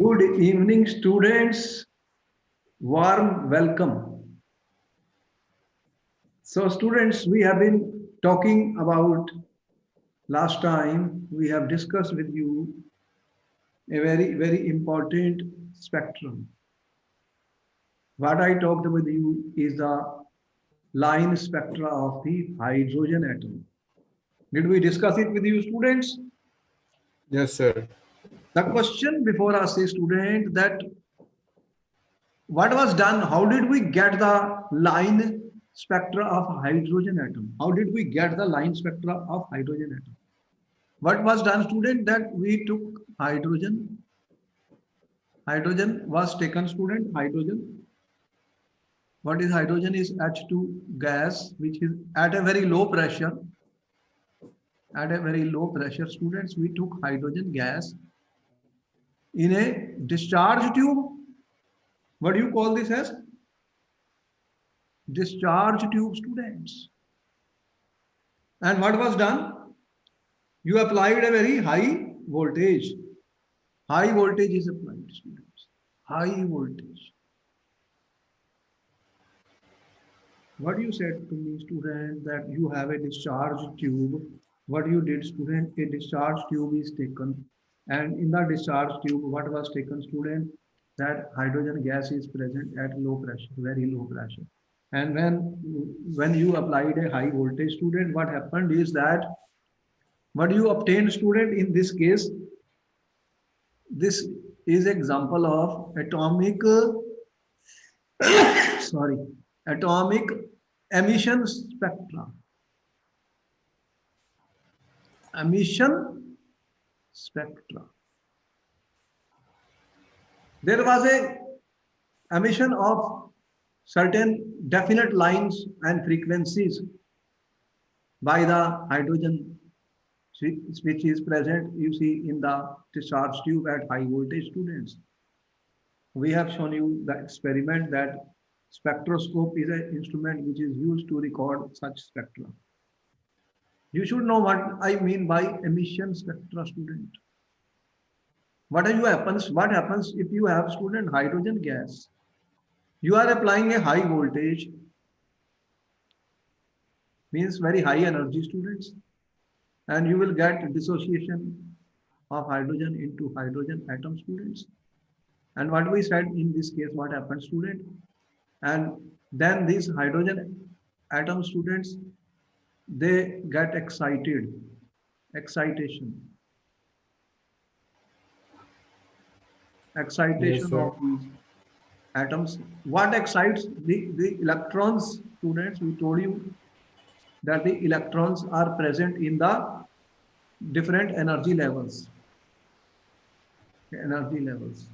Good evening, students. Warm welcome. So, students, we have been talking about last time, we have discussed with you a very important spectrum. What I talked with you is the line spectra of the hydrogen atom. Did we discuss it with you, students? Yes, sir. The question before us is, student, that what was done? How did we get the line spectra of hydrogen atom? How did we get the line spectra of hydrogen atom? What was done, student? That we took hydrogen. Hydrogen was taken, student. Hydrogen. What is hydrogen? Is H2 gas, which is at a very low pressure. At a very low pressure, students, we took hydrogen gas in a discharge tube. What do you call this as? Discharge tube, students. And what was done? You applied a very high voltage. High voltage is applied, students. High voltage. What you said to me, student, that you have a discharge tube. What you did, student, a discharge tube is taken. And in the discharge tube, what was taken, student? That hydrogen gas is present at low pressure, very low pressure. And when you applied a high voltage, student, what happened is that what you obtained, student, in this case, this is example of atomic sorry, atomic emission spectra. Emission spectra. There was a emission of certain definite lines and frequencies by the hydrogen which is present, you see, in the discharge tube at high voltage, students. We have shown you the experiment that spectroscope is an instrument which is used to record such spectra. You should know what I mean by emission spectra, student. What happens if you have, student, hydrogen gas? You are applying a high voltage, means very high energy, students, and you will get dissociation of hydrogen into hydrogen atom, students. And what we said in this case, what happens, student? And then these hydrogen atom, students, they get excited. Excitation. Yes, Excitation sir. of these atoms. What excites the electrons, students? We told you that the electrons are present in the different energy levels. Energy levels.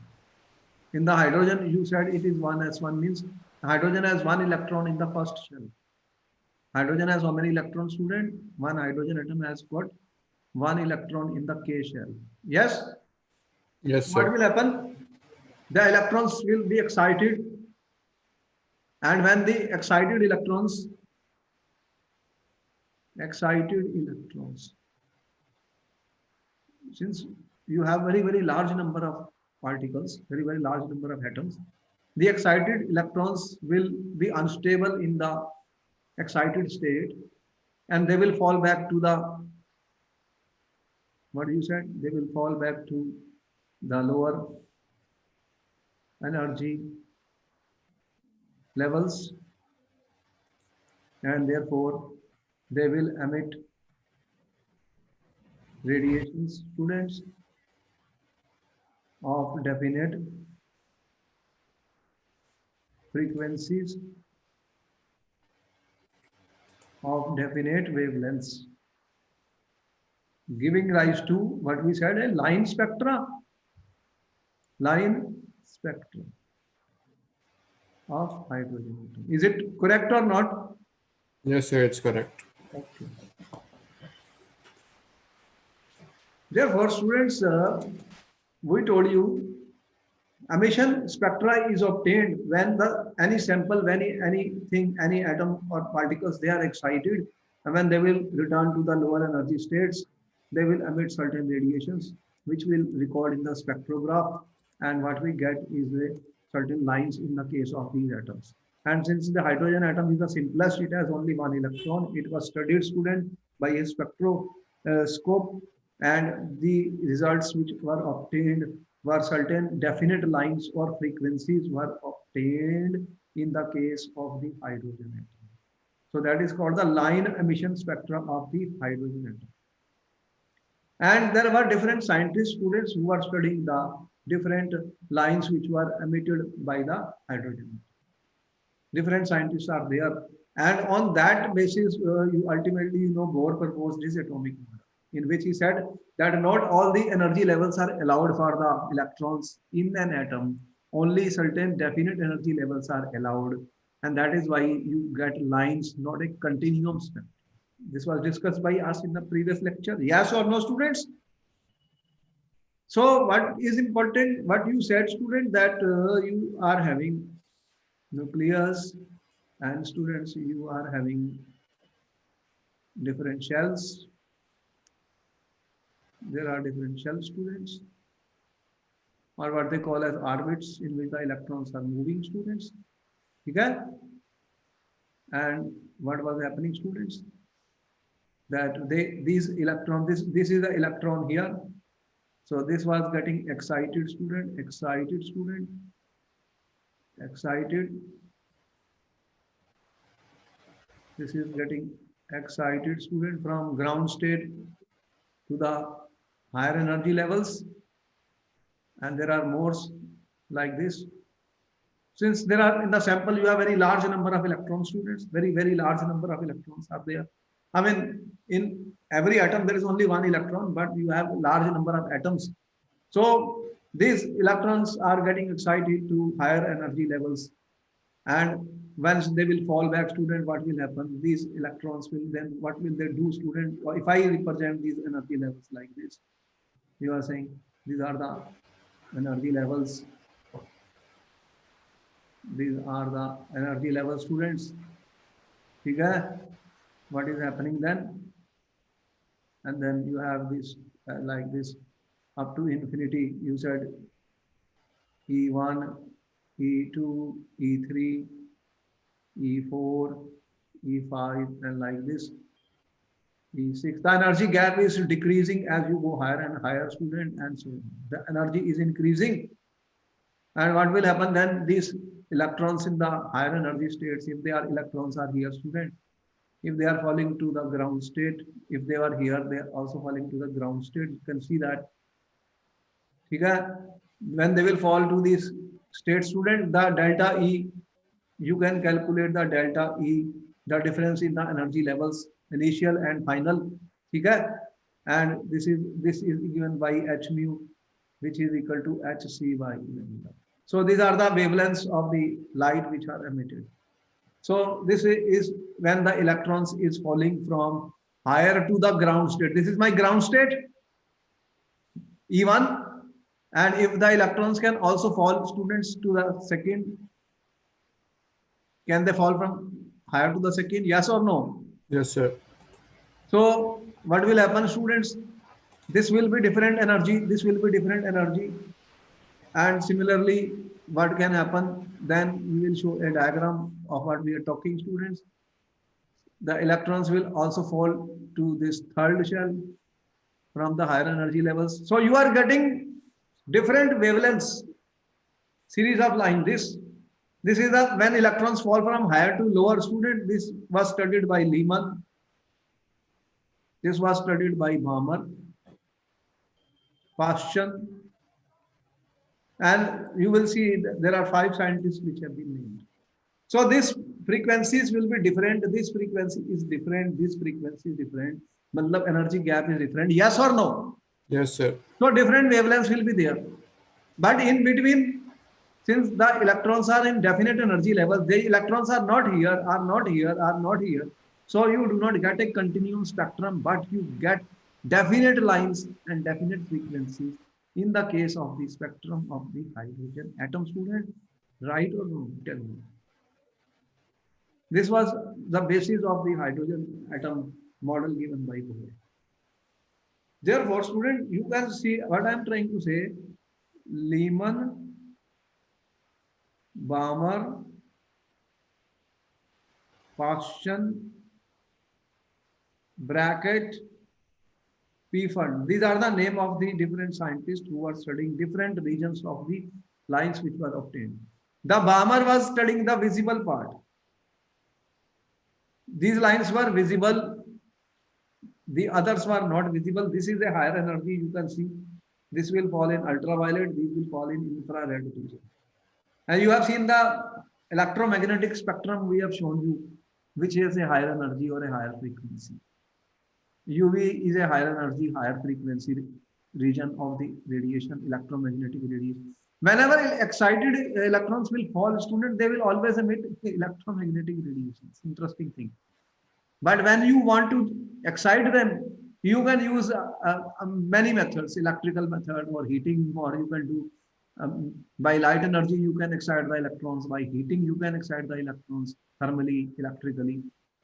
In the hydrogen, you said it is 1s1, means hydrogen has one electron in the first shell. Hydrogen has how many electrons, student? One hydrogen atom has got one electron in the K shell. Yes? Yes, What sir. will happen? The electrons will be excited, and when the excited electrons, since you have very large number of particles, very large number of atoms, the excited electrons will be unstable in the excited state, and they will fall back to the, what you said, they will fall back to the lower energy levels, and therefore they will emit radiations, students, of definite frequencies, of definite wavelengths, giving rise to what we said, a line spectra. Line spectra of hydrogen atom. Is it correct or not? Yes, sir. It's correct. Okay. Therefore, students, we told you emission spectra is obtained when any sample, when anything, any atom or particles, they are excited, and when they will return to the lower energy states, they will emit certain radiations, which will record in the spectrograph, and what we get is a certain lines in the case of these atoms. And since the hydrogen atom is the simplest, it has only one electron. It was studied, student, by a spectroscope, and the results which were obtained were certain definite lines or frequencies were obtained in the case of the hydrogen atom. So that is called the line emission spectra of the hydrogen atom. And there were different scientists, students who were studying the different lines which were emitted by the hydrogen. Different scientists are there. And on that basis, Bohr proposed his atomic model, in which he said that not all the energy levels are allowed for the electrons in an atom. Only certain definite energy levels are allowed. And that is why you get lines, not a continuum spectrum. This was discussed by us in the previous lecture. Yes or no, students? So what is important, what you said, student, that you are having nucleus, and students, you are having different shells. There are different shell, students, or what they call as orbits, in which the electrons are moving, students. Okay? And what was happening, students? That these electrons, this is the electron here. So this was getting excited, student, excited, student, excited. This is getting excited, student, from ground state to the higher energy levels. And there are more like this. Since there are in the sample, you have very large number of electrons, students, very, very large number of electrons are there. I mean, in every atom, there is only one electron, but you have a large number of atoms. So these electrons are getting excited to higher energy levels. And once they will fall back, student, what will happen? These electrons will then, what will they do, student? Or if I represent these energy levels like this, you are saying these are the energy levels. These are the energy levels, students. Figure what is happening then? And then you have this like this up to infinity. You said E1, E2, E3, E4, E5, and like this. E6. The energy gap is decreasing as you go higher and higher, student, and so the energy is increasing. And what will happen then? These electrons in the higher energy states, if they are electrons are here, student, if they are falling to the ground state, if they are here, they are also falling to the ground state. You can see that. When they will fall to this state, student, the delta E, you can calculate the delta E, the difference in the energy levels, initial and final. And this is given by h mu, which is equal to hc by lambda. So these are the wavelengths of the light which are emitted. So this is when the electrons is falling from higher to the ground state. This is my ground state, E1. And if the electrons can also fall, students, to the second, can they fall from higher to the second? Yes or no? Yes, sir. So what will happen, students? This will be different energy. This will be different energy. And similarly, what can happen? Then we will show a diagram of what we are talking, students. The electrons will also fall to this third shell from the higher energy levels. So you are getting different wavelengths, series of lines. This is the when electrons fall from higher to lower, student. This was studied by Lyman. This was studied by Balmer, Paschen, and you will see there are 5 scientists which have been named. So these frequencies will be different. This frequency is different. This frequency is different. Matlab energy gap is different. Yes or no? Yes, sir. So different wavelengths will be there. But in between, since the electrons are in definite energy levels, the electrons are not here, are not here, are not here. So you do not get a continuum spectrum, but you get definite lines and definite frequencies in the case of the spectrum of the hydrogen atom, student. Right or wrong? Tell me. This was the basis of the hydrogen atom model given by Bohr. Therefore, student, you can see what I am trying to say. Lyman, Balmer, Paschen, Brackett, Pfund. These are the name of the different scientists who are studying different regions of the lines which were obtained. The Balmer was studying the visible part. These lines were visible, the others were not visible. This is a higher energy, you can see. This will fall in ultraviolet, these will fall in infrared region. And you have seen the electromagnetic spectrum we have shown you, which has a higher energy or a higher frequency. UV is a higher energy, higher frequency region of the radiation, electromagnetic radiation. Whenever excited electrons will fall, student, they will always emit electromagnetic radiations. Interesting thing. But when you want to excite them, you can use many methods, electrical method or heating, or you can do by light energy, you can excite the electrons. By heating, you can excite the electrons thermally, electrically,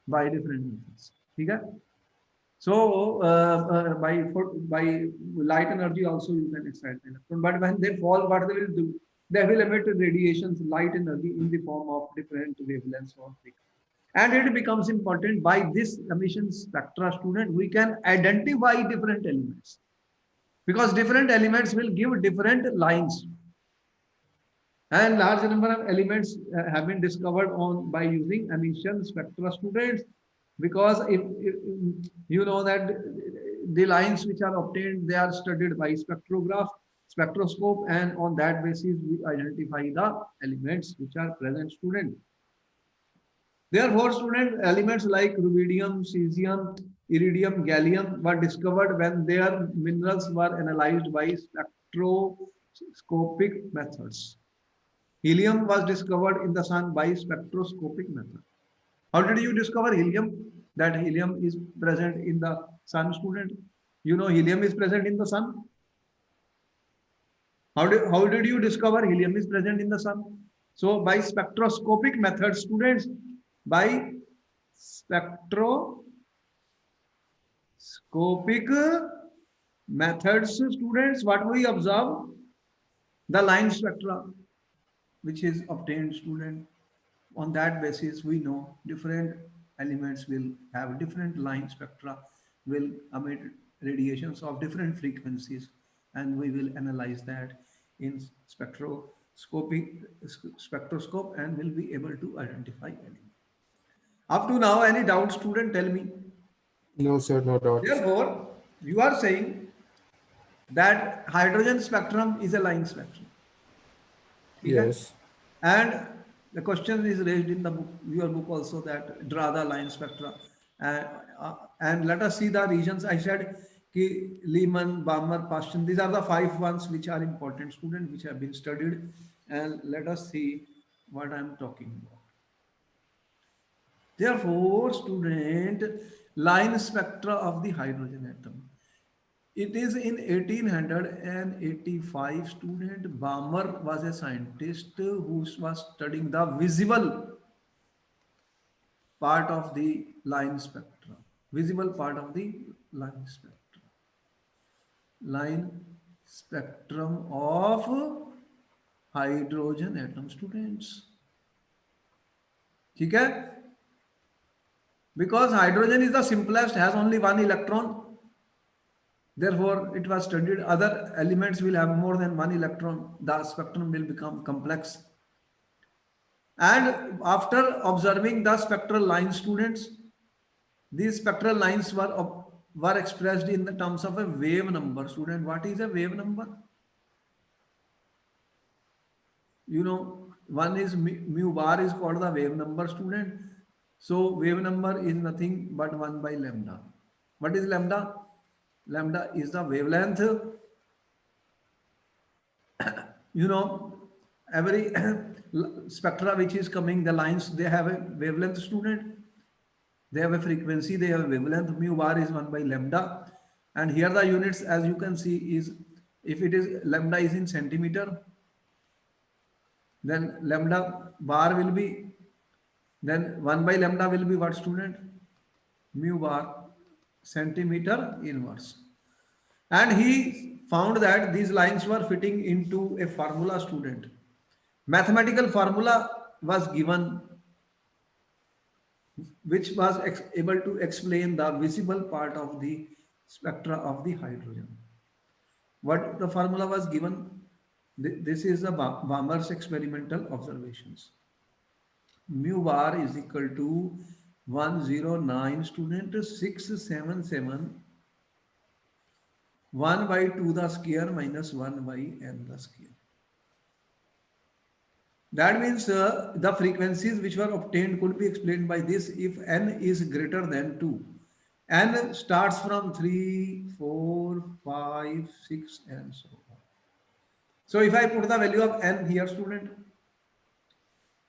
by different methods. Okay? So by light energy also you can excite the electron. But when they fall, what they will do? They will emit radiations, light energy in the form of different wavelengths or frequencies. And it becomes important by this emission spectra, student, we can identify different elements because different elements will give different lines. And large number of elements have been discovered on by using emission spectra, students, because if you know that the lines which are obtained, they are studied by spectroscope, and on that basis we identify the elements which are present, student. Therefore, student, elements like rubidium, cesium, iridium, gallium were discovered when their minerals were analyzed by spectroscopic methods. Helium was discovered in the sun by spectroscopic method. How did you discover helium? That helium is present in the sun, student. You know helium is present in the sun. How did you discover helium is present in the sun? So by spectroscopic method, students, by spectroscopic methods, students, what we observe? The line spectra, which is obtained, student. On that basis, we know different elements will have different line spectra, will emit radiations of different frequencies, and we will analyze that in spectroscope and will be able to identify elements. Up to now, any doubt, student, tell me. No, sir, no doubts. Therefore, you are saying that hydrogen spectrum is a line spectrum. Okay? Yes. And the question is raised in the book, your book also, that draw the line spectra. And let us see the regions. I said ki Lyman, Balmer, Paschen, these are the 5 ones which are important, student, which have been studied. And let us see what I am talking about. Therefore, student, line spectra of the hydrogen atom. It is in 1885, student, Balmer was a scientist who was studying the visible part of the line spectra. Visible part of the line spectra. Line spectrum of hydrogen atom, students. Okay? Because hydrogen is the simplest, has only one electron. Therefore, it was studied. Other elements will have more than one electron. The spectrum will become complex. And after observing the spectral lines, students, these spectral lines were expressed in the terms of a wave number. Student, what is a wave number? You know, one is mu bar is called the wave number, student. So wave number is nothing but 1 by lambda. What is lambda? Lambda is the wavelength. You know, every spectra which is coming, the lines, they have a wavelength, student. They have a frequency, they have a wavelength. Mu bar is 1 by lambda. And here the units, as you can see, is if it is lambda is in centimeter, then lambda bar will be, then 1 by lambda will be what, student? Mu bar centimeter inverse. And he found that these lines were fitting into a formula, student. Mathematical formula was given which was able to explain the visible part of the spectra of the hydrogen. What the formula was given? This is the Balmer's experimental observations. Mu bar is equal to 109 student 677 1 by 2 the square minus 1 by n the square. That means the frequencies which were obtained could be explained by this if n is greater than 2. N starts from 3, 4, 5, 6 and so on. So if I put the value of n here, student,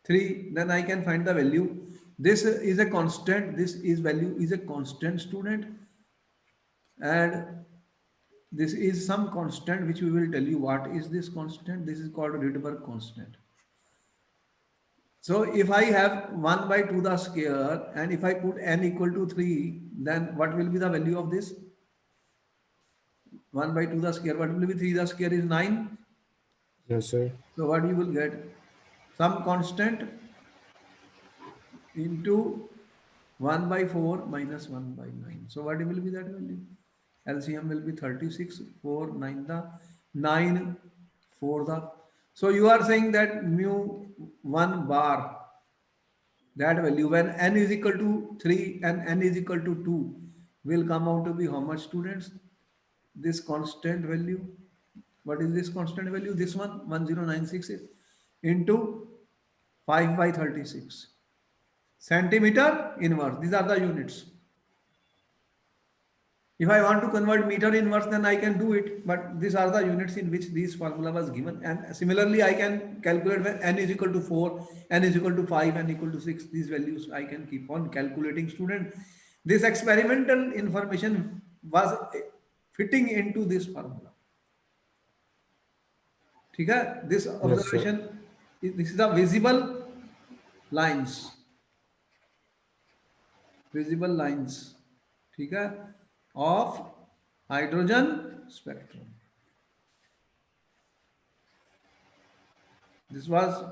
3, then I can find the value. This is a constant, this is value is a constant, student, and this is some constant which we will tell you what is this constant. This is called Rydberg constant. So if I have 1 by 2 the square and if I put n equal to 3, then what will be the value of this? 1 by 2 the square, what will be 3 the square is 9. Yes, sir. So what you will get? Some constant into 1 by 4 minus 1 by 9. So what will be that value? LCM will be 36, 4, 9 the, 9, 4 the. So you are saying that mu 1 bar, that value when n is equal to 3 and n is equal to 2 will come out to be how much, students? This constant value. What is this constant value? This one, 1096 into 5 by 36. Centimeter inverse. These are the units. If I want to convert meter inverse, then I can do it. But these are the units in which this formula was given. And similarly, I can calculate when n is equal to 4, n is equal to 5, n equal to 6. These values I can keep on calculating, student. This experimental information was fitting into this formula. Okay? This observation, this is the visible lines. Visible lines. Okay? Of hydrogen spectrum. This was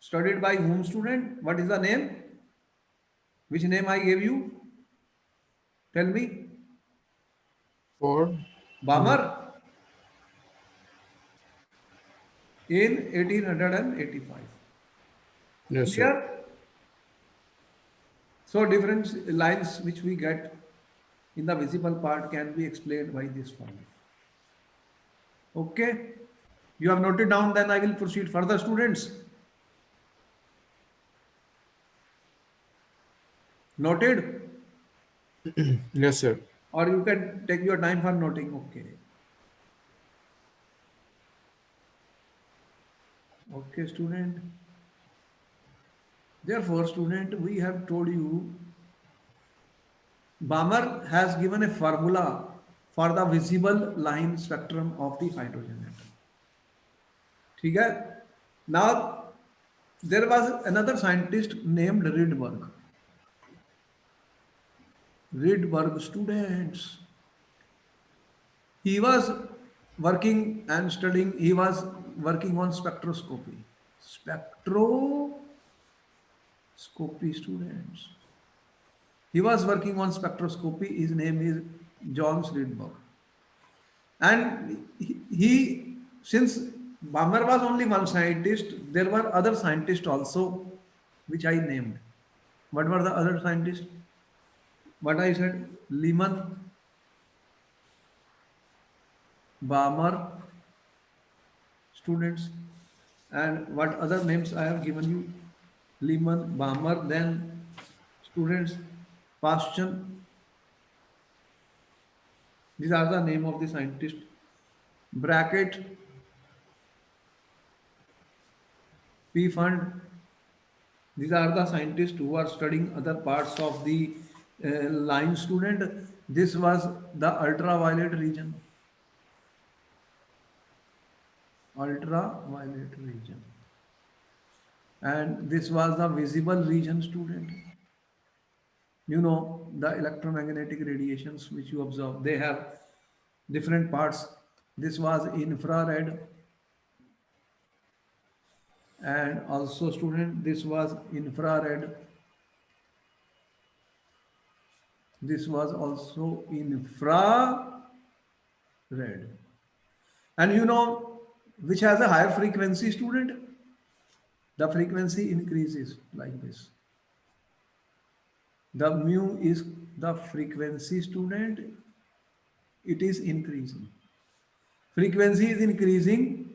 studied by whom, student? What is the name? Which name I gave you? Tell me. For Balmer in 1885. yes, sir. Clear? So different lines which we get in the visible part can be explained by this formula. Okay? You have noted down, then I will proceed further, students. Noted? Yes, sir. Or you can take your time for noting. Okay. Okay, student. Therefore, student, we have told you Balmer has given a formula for the visible line spectrum of the hydrogen atom. Okay? Now, there was another scientist named Rydberg. Rydberg, students. He was working and studying, he was working on spectroscopy. Spectroscopy, students. He was working on spectroscopy. His name is John Rydberg. And since Balmer was only one scientist, there were other scientists also, which I named. What were the other scientists? What I said? Lyman, Balmer, students, and what other names I have given you? Lyman, Balmer, then students, Paschen. These are the name of the scientist. Brackett, Pfund. These are the scientists who are studying other parts of the line, student. This was the ultraviolet region. Ultraviolet region. And this was the visible region, student. You know, the electromagnetic radiations which you observe, they have different parts. This was infrared, and also student, this was infrared. This was also infrared. And you know which has a higher frequency, student? The frequency increases like this. The mu is the frequency, student. It is increasing. Frequency is increasing.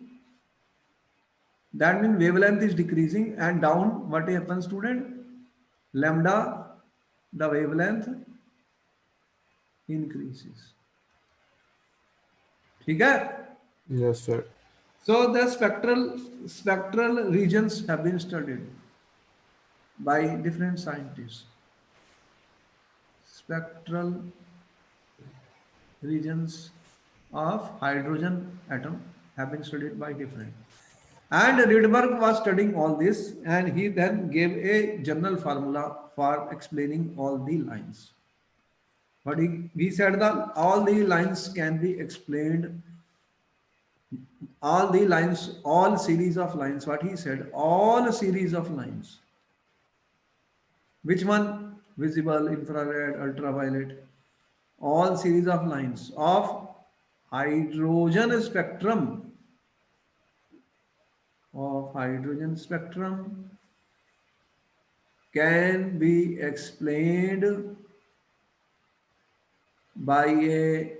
That means wavelength is decreasing, and down what happens, student? Lambda, the wavelength increases. ठीक है? Yes, sir. So the spectral regions have been studied by different scientists. Spectral regions of hydrogen atom have been studied by different. And Rydberg was studying all this, and he then gave a general formula for explaining all the lines. But he said that all the lines can be explained, all the lines, all series of lines. What he said, all series of lines. Which one? Visible, infrared, ultraviolet. All series of lines of hydrogen spectrum, can be explained by a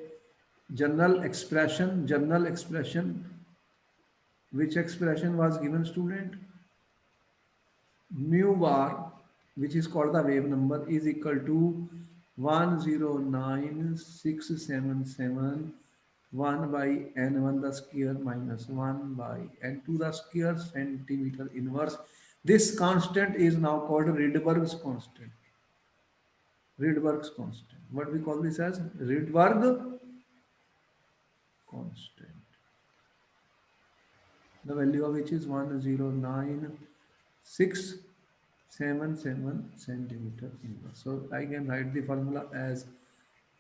general expression. Which expression was given, student? Mu bar, which is called the wave number, is equal to 109,677 1 by n1 the square minus 1 by n2 the square centimeter inverse. This constant is now called Rydberg's constant. Rydberg's constant. What we call this as? Rydberg constant. The value of which is 109,677 centimeter inverse. So I can write the formula as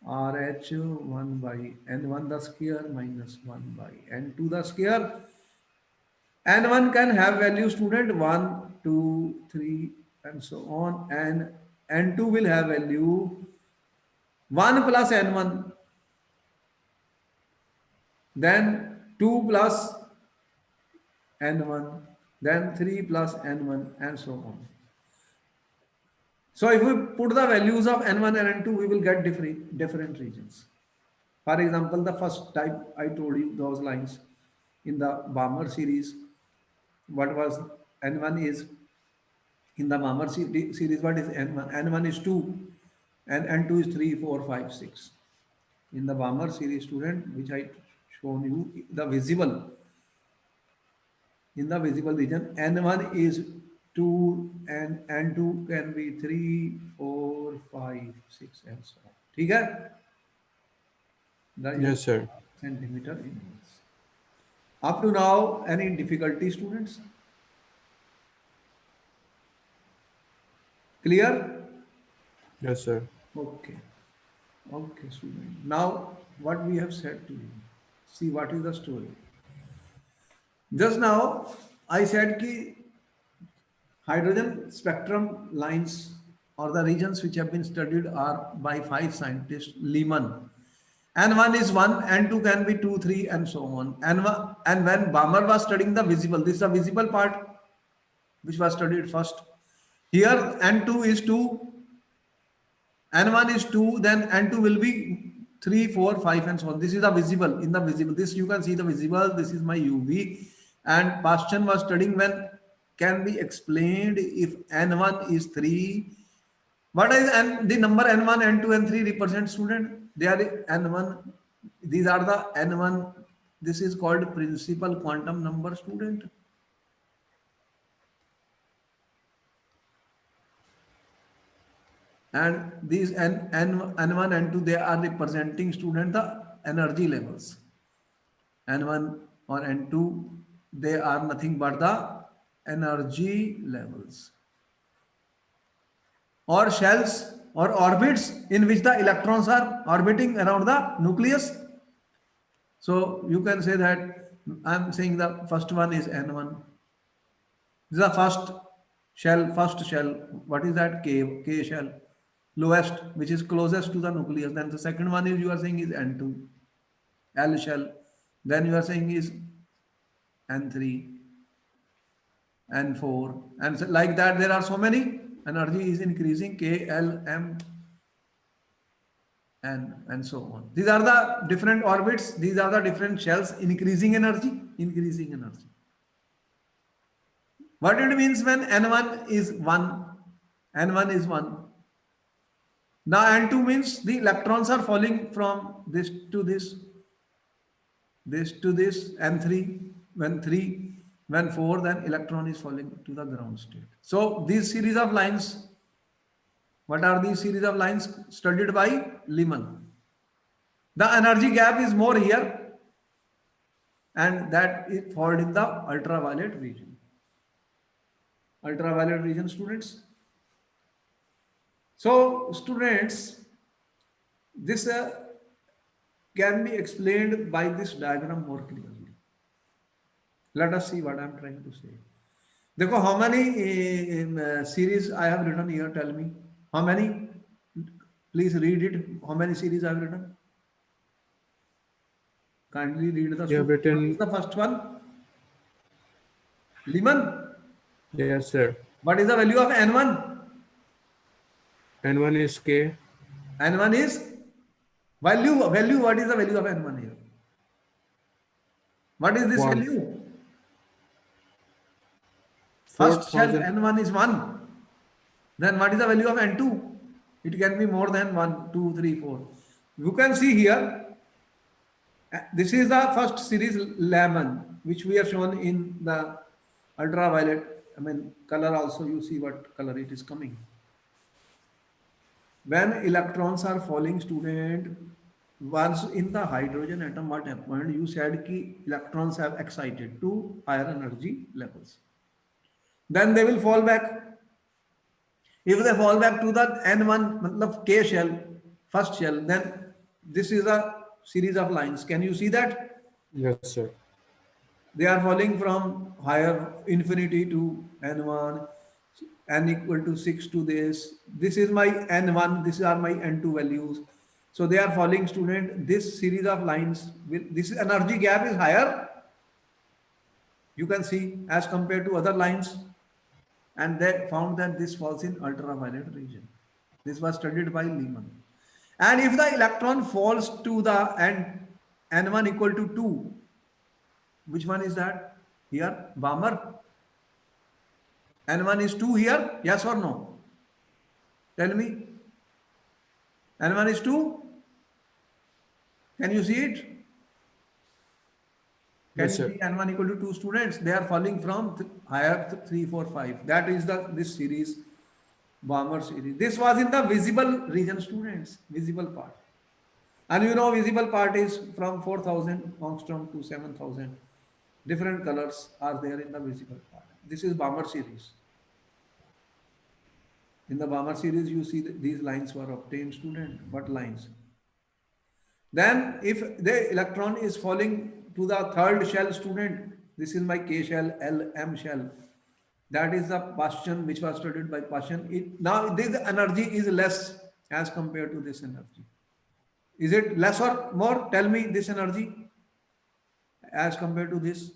RH 1 by n1 the square minus 1 by n2 the square. N1 can have value, student, 1, 2, 3 and so on, and n2 will have value 1 plus n1, then 2 plus n1, then 3 plus n1 and so on. So if we put the values of n1 and n2, we will get different regions. For example, the first type I told you, those lines in the Balmer series, what was n1 is, in the Balmer series, what is n1? N1 is 2 and n2 is 3, 4, 5, 6. In the Balmer series, student, which I shown you, the visible, in the visible region, n1 is 2 and n2 can be 3, 4, 5, 6 and so on. ठीक है? Yes, sir. Centimeter inverse. Up to now, any difficulty, students? Clear? Yes, sir. Okay. Okay, student. Now, what we have said to you. See what is the story. Just now, I said कि hydrogen spectrum lines or the regions which have been studied are by 5 scientists, Lyman. N1 is 1, N2 can be 2, 3 and so on. And when Balmer was studying the visible, this is the visible part which was studied first. Here N2 is 2, N1 is 2, then N2 will be 3, 4, 5 and so on. This is the visible. In the visible, this you can see the visible, this is my UV. And Paschen was studying when can be explained if N1 is 3. What is the number N1, N2 and 3 represent, student? They are N1. These are the N1. This is called principal quantum number, student. And these N1, N2, they are representing, student, the energy levels. N1 or N2, they are nothing but the energy levels, or shells or orbits in which the electrons are orbiting around the nucleus. So you can say that I'm saying the first one is N1. This is the first shell, first shell. What is that? K shell. Lowest, which is closest to the nucleus. Then the second one is you are saying is N2, L shell. Then you are saying is N3, N4, and so like that. There are so many. Energy is increasing. K, L, M, and so on. These are the different orbits. These are the different shells. Increasing energy. Increasing energy. What it means when N1 is 1, N1 is 1. Now N2 means the electrons are falling from this to this to this, N3, when 3, when 4, then electron is falling to the ground state. So these series of lines, what are these series of lines studied by Lyman? The energy gap is more here, and that is found in the ultraviolet region. Ultraviolet region, students. So students, this can be explained by this diagram more clearly. Let us see what I am trying to say. देखो, how many series I have written here? Tell me. How many? Please read it. How many series I have written? Kindly read the You have student. What is written. the first one? Lyman. Yes, sir. What is the value of N1? N1 is K. N1 is value. Value. What is the value of N1 here? What is this 1. value? First shell 4000. N1 is 1. Then what is the value of N2? It can be more than 1, 2, 3, 4. You can see here, this is the first series Lyman, which we have shown in the ultraviolet. I mean, color also, you see what color it is coming. When electrons are falling, student, once in the hydrogen atom, what happened? You said ki electrons have excited to higher energy levels. Then they will fall back. If they fall back to the N1, matlab K shell, first shell, then this is a series of lines. Can you see that? Yes, sir. They are falling from higher infinity to N1, N equal to 6 to this. This is my N1, these are my N2 values. So they are falling, student. This series of lines, this energy gap is higher. You can see as compared to other lines. And they found that this falls in ultraviolet region. This was studied by Lyman. And if the electron falls to the N1 equal to 2, which one is that? Here, Balmer. N1 is 2 here, yes or no? Tell me. N1 is 2? Can you see it? Can Yes, you sir. see N1 equal to 2 students? They are falling from higher 3, 4, 5. That is this series, Balmer series. This was in the visible region, students, visible part. And you know, visible part is from 4,000 angstrom to 7,000. Different colors are there in the visible part. This is Balmer series. In the Balmer series, you see these lines were obtained, student. What lines? Then if the electron is falling to the third shell, student, this is my K shell, L, M shell. That is the Paschen, which was studied by Paschen. Now this energy is less as compared to this energy. Is it less or more? Tell me this energy as compared to this.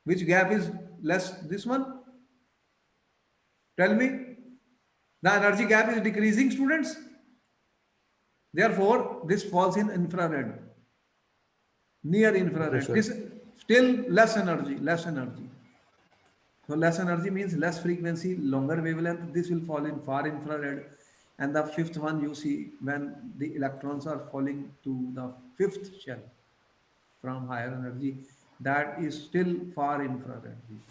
Which gap is less? This one? Tell me. The energy gap is decreasing, students. Therefore, this falls in infrared, near Okay, infrared. sir. This still less energy, less energy. So less energy means less frequency, longer wavelength. This will fall in far infrared. And the fifth one you see when the electrons are falling to the fifth shell from higher energy, that is still far infrared region.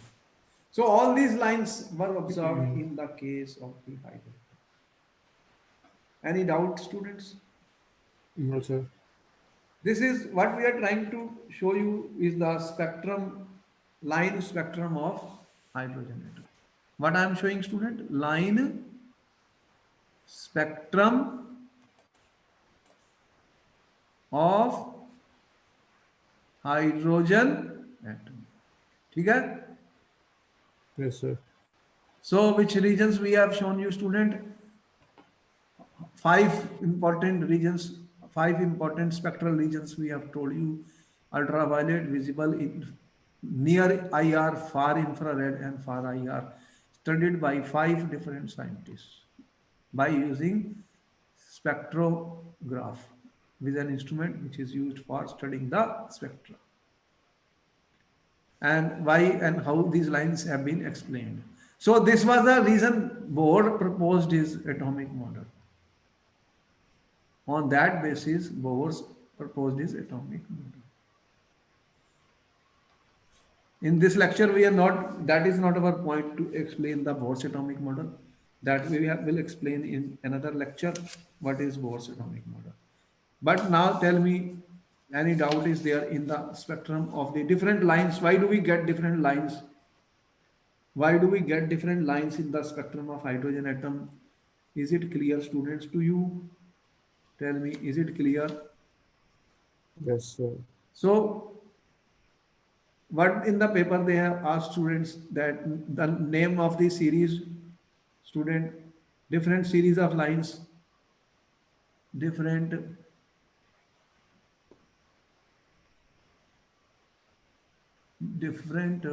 So all these lines were observed in the case of the hydrogen. Any doubt, students? No, sir. This is what we are trying to show you is the spectrum, line spectrum of hydrogen atom. What I am showing, student? Line spectrum of hydrogen atom. ठीक है. Yes, sir. So which regions we have shown you, student? Five important regions, five important spectral regions we have told you: ultraviolet, visible, near IR, far infrared, and far IR, studied by five different scientists by using spectrograph with an instrument which is used for studying the spectra, and why and how these lines have been explained. So this was the reason Bohr proposed his atomic model. On that basis, Bohr proposed his atomic model. In this lecture, we are not, that is not our point to explain the Bohr's atomic model. That will explain in another lecture what is Bohr's atomic model. But now tell me, any doubt is there in the spectrum of the different lines? Why do we get different lines? Why do we get different lines in the spectrum of hydrogen atom? Is it clear, students, to you? Tell me, is it clear? Yes, sir. So, what in the paper they have asked students that the name of the series, student, different series of lines, different different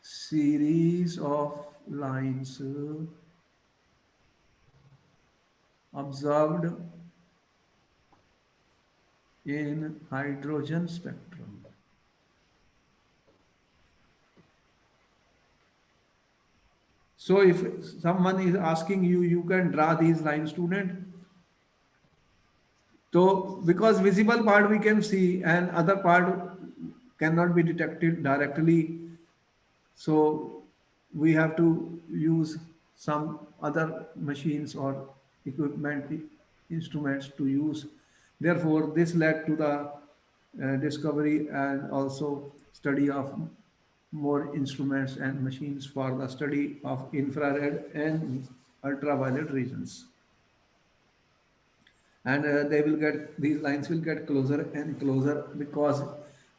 series of lines observed in hydrogen spectrum. So if someone is asking you, you can draw these lines, student. So because visible part we can see and other part cannot be detected directly, so we have to use some other machines or equipment, instruments to use. Therefore, this led to the discovery and also study of more instruments and machines for the study of infrared and ultraviolet regions. And they will get, these lines will get closer and closer because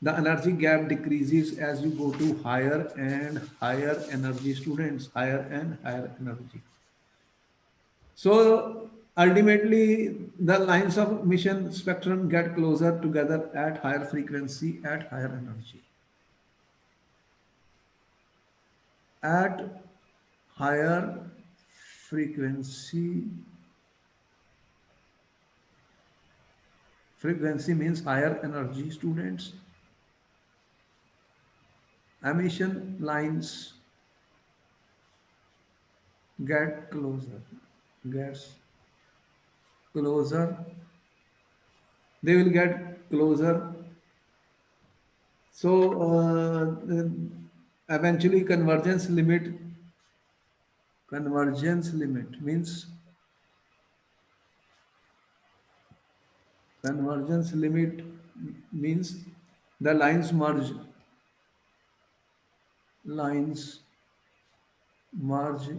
the energy gap decreases as you go to higher and higher energy, students, higher and higher energy. So ultimately the lines of emission spectrum get closer together at higher frequency, at higher energy. At higher frequency, frequency means higher energy, students, emission lines get closer, gets closer, they will get closer. So eventually convergence limit means, convergence limit means the lines merge, lines merge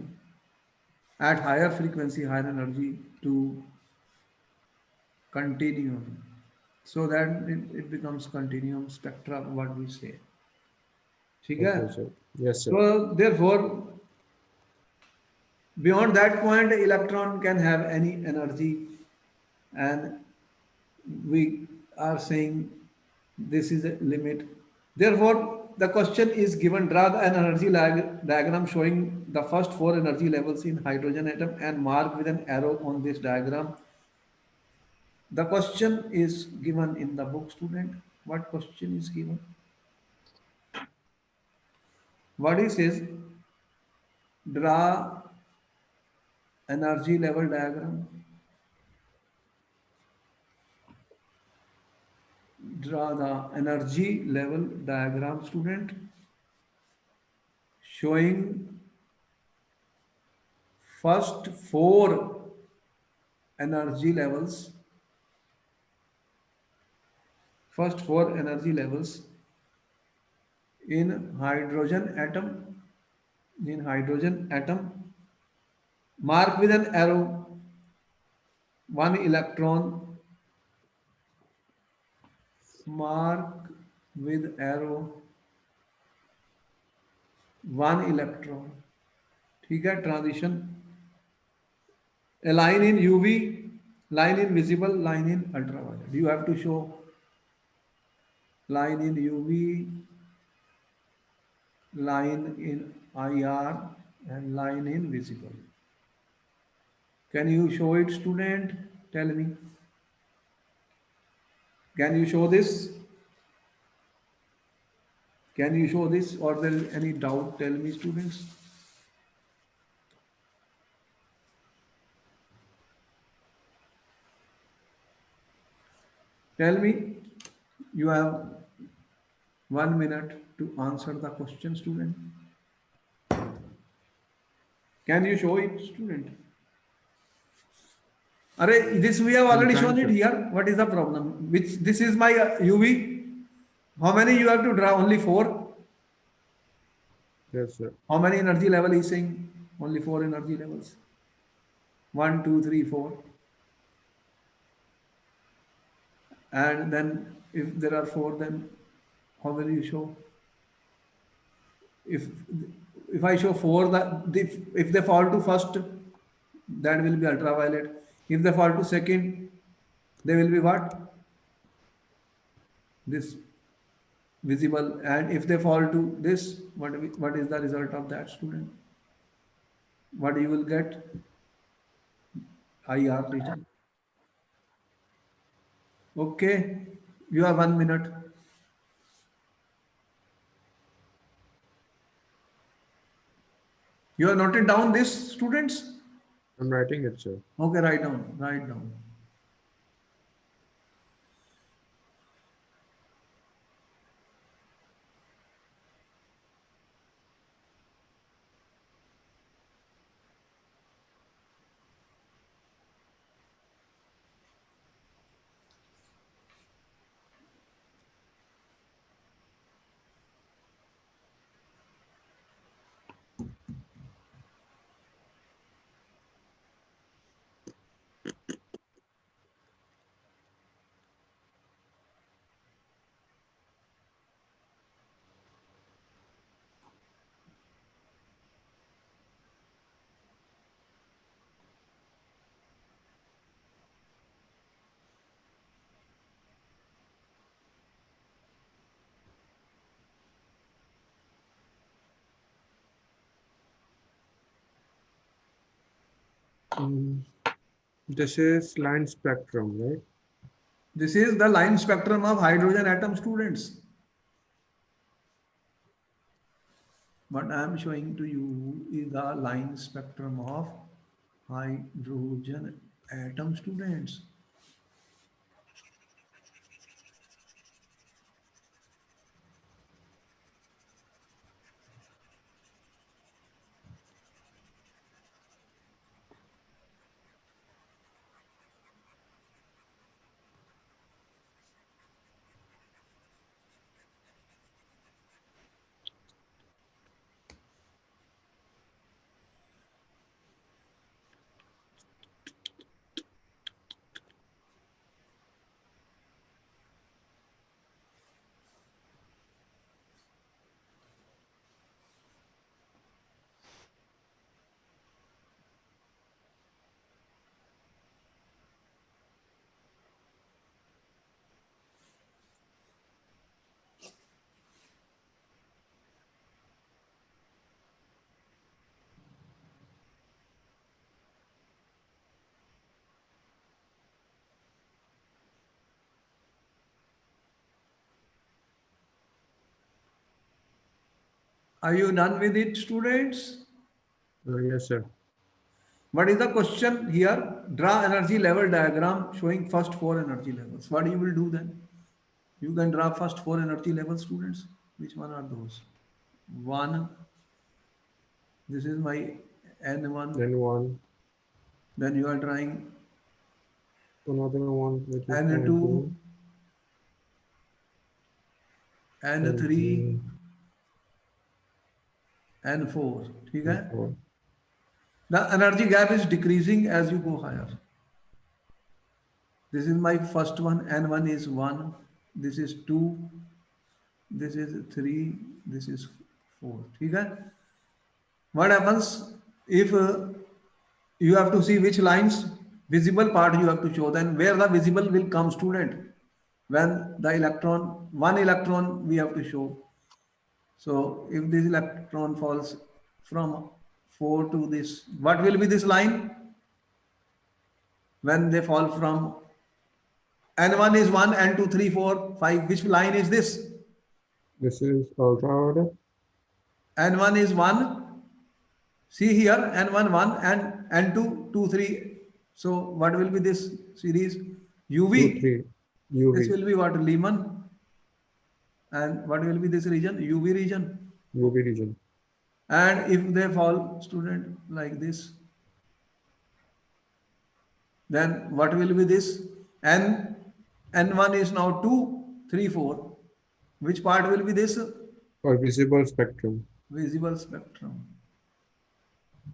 at higher frequency, higher energy to continuum, so that it becomes continuum spectra, what we say. ठीक है? Okay, sir. Yes, sir. So therefore, beyond that point, electron can have any energy, and we are saying this is a limit. Therefore, the question is given: draw an energy diagram showing the first four energy levels in hydrogen atom and mark with an arrow on this diagram. The question is given in the book, student. What question is given? What he says: draw energy level diagram. Draw the energy level diagram, student, showing first four energy levels, first four energy levels in hydrogen atom, in hydrogen atom, mark with an arrow one electron mark with arrow, one electron. ठीक है, transition. A line in UV, line in visible, line in ultraviolet. You have to show line in UV, line in IR, and line in visible. Can you show it, student? Tell me. Can you show this? Can you show this, or there is any doubt? Tell me, students. Tell me. You have 1 minute to answer the question, student. Can you show it, student? Array, this we have I'm already trying, shown it sir. here. What is the problem? Which this is my UV. How many you have to draw? Only 4. Yes, sir. How many energy level is saying? Only 4 energy levels. 1, 2, 3, 4. And then if there are 4, then how will you show? If if I show 4, if they fall to first, that will be ultraviolet. If they fall to second, they will be what? This visible. And if they fall to this, what is the result of that, student? What you will get? IR region. Okay, you have 1 minute. You have noted down this, students? I'm writing it, sir. Okay, write down, write down. Mm, This is line spectrum, right? This is the line spectrum of hydrogen atom, students. What I am showing to you is the line spectrum of hydrogen atom, students. Are you done with it, students? Yes, sir. What is the question here? Draw energy level diagram showing first 4 energy levels. What you will do then? You can draw first 4 energy levels, students. Which one are those? 1. This is my N1. Then one, Then you are drawing another one, which is N2, N2, N3, N3, N4. ठीक है? N4. The energy gap is decreasing as you go higher. This is my first one. N1 is 1. This is 2. This is 3. This is 4. Okay? What happens if you have to see which lines visible part you have to show, then where the visible will come, student, when the electron, one electron we have to show. So if this electron falls from 4 to this, what will be this line when they fall from n1 is 1, n2 3 4 5, which line is this? This is ultraviolet. N1 is 1. See here, N1 1 and N2 2 3. So what will be this series? UV. 2, 3. This UV. will be what? Lyman. And what will be this region? UV region. UV region. And if they fall, student, like this, then what will be this? N1 is now 2 3 4. Which part will be this? Or visible spectrum. Visible spectrum.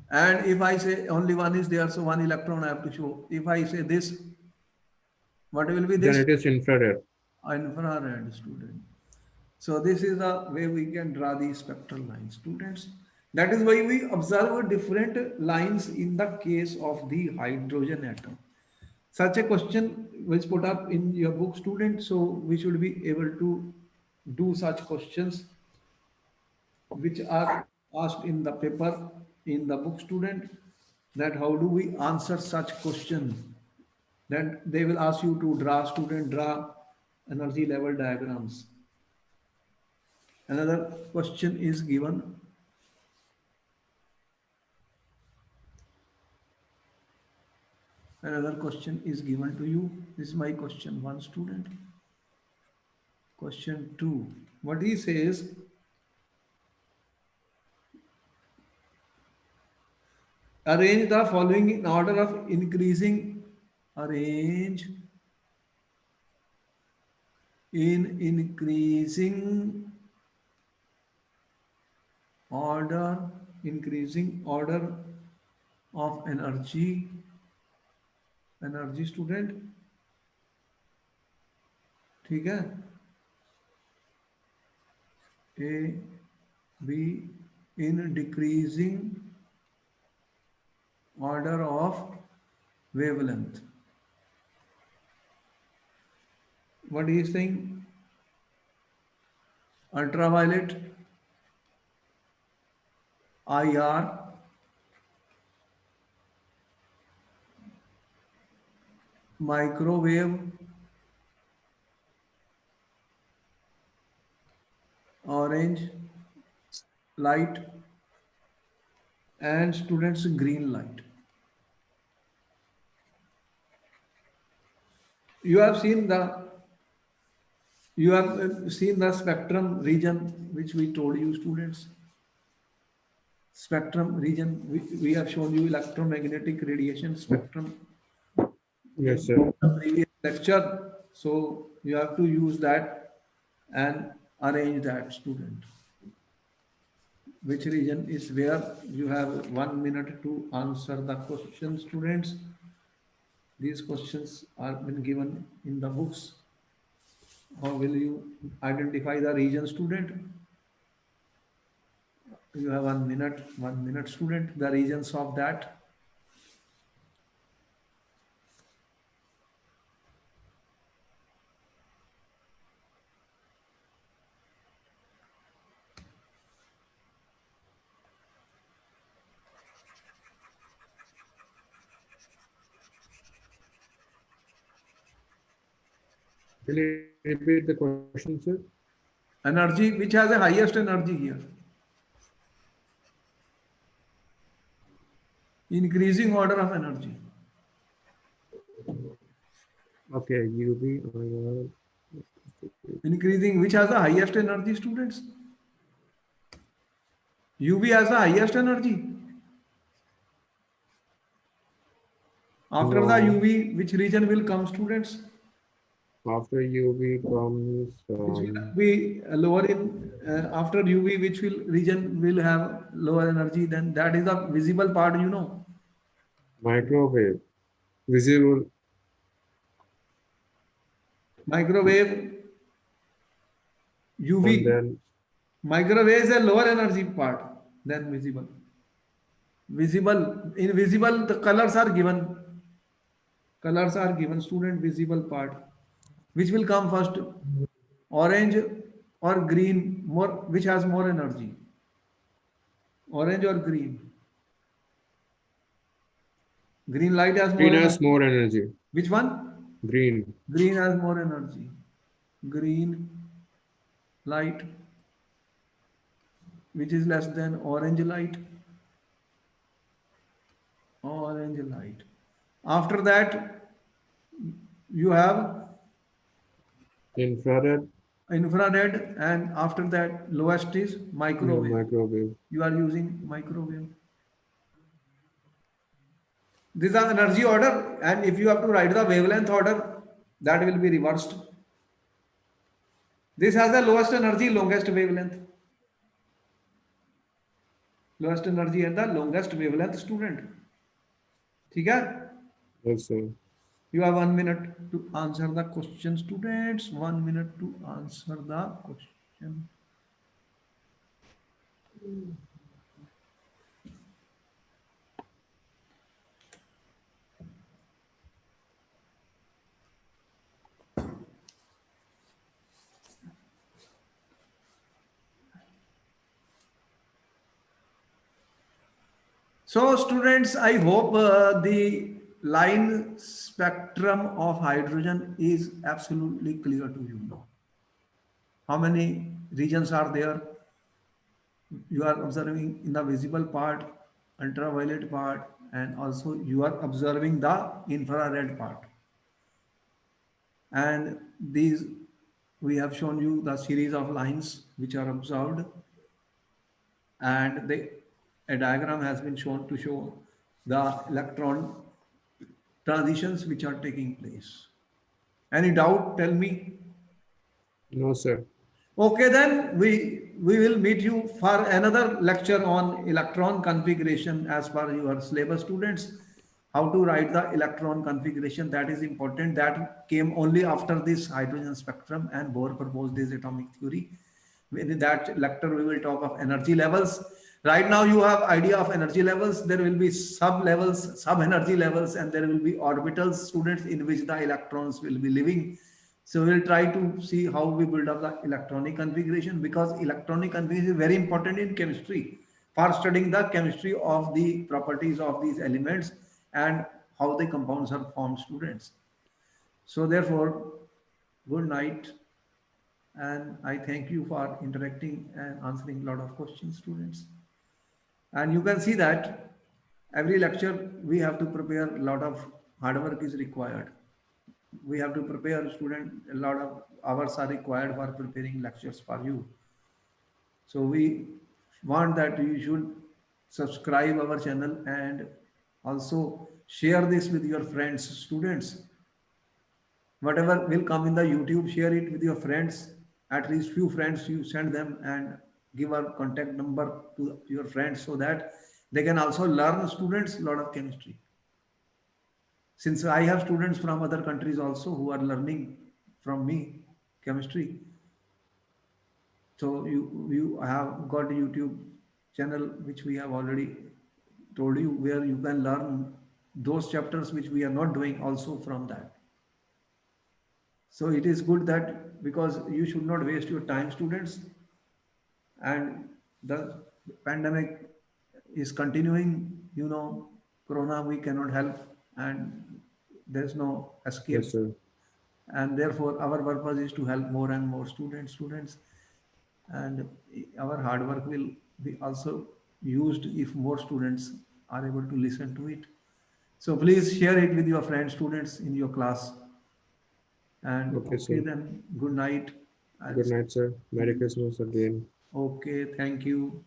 And if I say only one is there, so one electron I have to show. If I say this, what will be this? Then it is infrared. Infrared, student. So this is the way we can draw the spectral lines, students. That is why we observe different lines in the case of the hydrogen atom. Such a question was put up in your book, student. So we should be able to do such questions which are asked in the paper, in the book, student, that how do we answer such questions. Then they will ask you to draw, student, draw energy level diagrams. Another question is given. Another question is given to you. This is my question 1, student. Question 2. What he says, arrange the following in order of increasing. Arrange in increasing order of energy, student. ठीक है? A, B in decreasing order of wavelength. What he is saying? Ultraviolet, IR, microwave, orange light, and students green light. You have seen the spectrum region which we told you, students. Spectrum region, we have shown you electromagnetic radiation spectrum. Yes, sir. In the previous lecture. So you have to use that and arrange that, student. Which region is where? You have 1 minute to answer the question, students. These questions are been given in the books. How will you identify the region, student? You have 1 minute, student, the regions of that. Will you repeat the question, sir? Energy, which has the highest energy here? Increasing order of energy. Okay, UV, IR. Increasing, which has the highest energy, students? UV has the highest energy. After No. the UV, which region will come, students? After UV comes Which will be lower in, after UV, which region will have lower energy? Then that is the visible part, microwave, visible. Microwave, And UV. then Microwave is a lower energy part than visible. Visible, in visible, the colors are given. Colors are given, student, visible part. Which will come first? Orange or green? More, which has more energy? Orange or green? Green light has green more has energy. more energy. Which one? Green. Green has more energy. Green light, which is less than orange light. Orange light. After that, you have Infrared, infrared, and after that, lowest is microwave. microwave. You are using microwave. These are energy order, and if you have to write the wavelength order, that will be reversed. This has the lowest energy, longest wavelength. Lowest energy and the longest wavelength, student. ठीक है? Yes, sir. You have 1 minute to answer the question, students. 1 minute to answer the question. So, students, I hope the line spectrum of hydrogen is absolutely clear to you now. How many regions are there? You are observing in the visible part, ultraviolet part, and also you are observing the infrared part. And these, we have shown you the series of lines which are observed, and a diagram has been shown to show the electron transitions which are taking place. Any doubt? Tell me. No, sir. Okay, then we will meet you for another lecture on electron configuration as per your syllabus, students. How to write the electron configuration, that is important. That came only after this hydrogen spectrum, and Bohr proposed this atomic theory. In that lecture, we will talk of energy levels. Right now, you have idea of energy levels. There will be sub levels, sub energy levels, and there will be orbitals, students, in which the electrons will be living. So we'll try to see how we build up the electronic configuration, because electronic configuration is very important in chemistry for studying the chemistry of the properties of these elements and how the compounds are formed, students. So therefore, good night, and I thank you for interacting and answering a lot of questions, students. And you can see that every lecture we have to prepare, a lot of hard work is required. We have to prepare student, a lot of hours are required for preparing lectures for you. So we want that you should subscribe our channel and also share this with your friends, students. Whatever will come in the YouTube, share it with your friends. At least few friends you send them, and give our contact number to your friends so that they can also learn, students, a lot of chemistry. Since I have students from other countries also who are learning from me chemistry, so you have got a YouTube channel which we have already told you, where you can learn those chapters which we are not doing also from that. So it is good that, because you should not waste your time, students, and the pandemic is continuing, corona we cannot help, and there's no escape. Yes, sir. And therefore our purpose is to help more and more students, and our hard work will be also used if more students are able to listen to it. So please share it with your friends, students, in your class. And Okay, okay, sir. then good night. I'll Good see night, sir. Merry you. Christmas again. Okay, thank you.